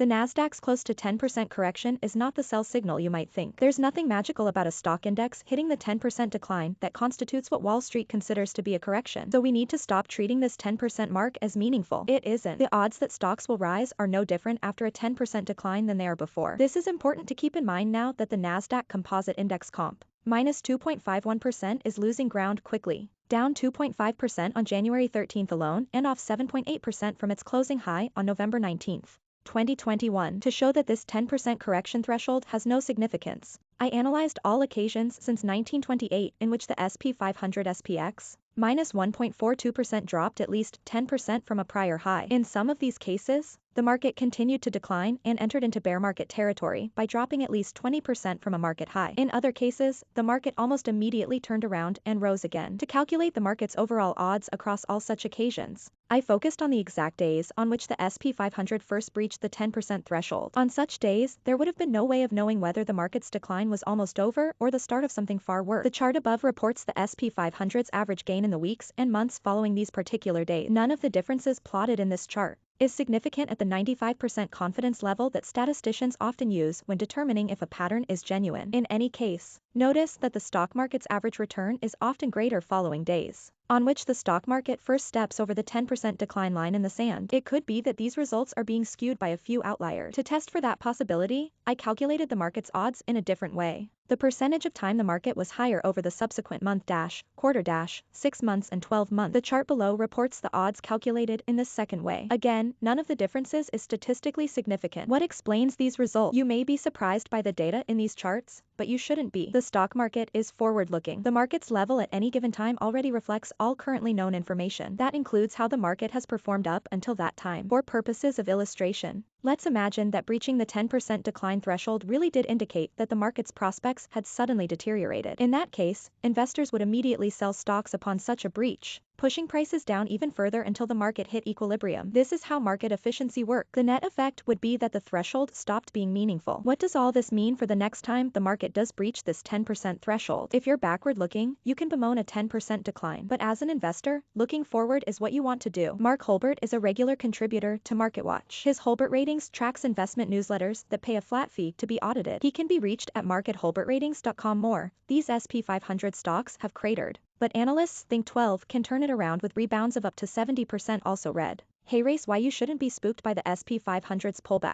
The Nasdaq's close to 10% correction is not the sell signal you might think. There's nothing magical about a stock index hitting the 10% decline that constitutes what Wall Street considers to be a correction. So we need to stop treating this 10% mark as meaningful. It isn't. The odds that stocks will rise are no different after a 10% decline than they are before. This is important to keep in mind now that the Nasdaq Composite Index COMP minus 2.51% is losing ground quickly, down 2.5% on January 13th alone and off 7.8% from its closing high on November 19th. 2021. To show that this 10% correction threshold has no significance, I analyzed all occasions since 1928 in which the SP 500 SPX minus 1.42% dropped at least 10% from a prior high. In some of these cases, the market continued to decline and entered into bear market territory by dropping at least 20% from a market high. In other cases, the market almost immediately turned around and rose again. To calculate the market's overall odds across all such occasions, I focused on the exact days on which the SP 500 first breached the 10% threshold. On such days, there would have been no way of knowing whether the market's decline was almost over or the start of something far worse. The chart above reports the SP 500's average gain in the weeks and months following these particular days. None of the differences plotted in this chart is significant at the 95% confidence level that statisticians often use when determining if a pattern is genuine. In any case, notice that the stock market's average return is often greater following days on which the stock market first steps over the 10% decline line in the sand. It could be that these results are being skewed by a few outliers. To test for that possibility, I calculated the market's odds in a different way. The percentage of time the market was higher over the subsequent month, quarter, 6 months and 12 months. The chart below reports the odds calculated in this second way. Again, none of the differences is statistically significant. What explains these results? You may be surprised by the data in these charts, but you shouldn't be. The stock market is forward-looking. The market's level at any given time already reflects all currently known information. That includes how the market has performed up until that time. For purposes of illustration, let's imagine that breaching the 10% decline threshold really did indicate that the market's prospects had suddenly deteriorated. In that case, investors would immediately sell stocks upon such a breach, pushing prices down even further until the market hit equilibrium. This is how market efficiency works. The net effect would be that the threshold stopped being meaningful. What does all this mean for the next time the market does breach this 10% threshold? If you're backward looking, you can bemoan a 10% decline. But as an investor, looking forward is what you want to do. Mark Holbert is a regular contributor to MarketWatch. His Holbert Ratings tracks investment newsletters that pay a flat fee to be audited. He can be reached at marketholbertratings.com. More. These SP 500 stocks have cratered, but analysts think 12 can turn it around with rebounds of up to 70%. Also read, hey race, why you shouldn't be spooked by the SP 500's pullback.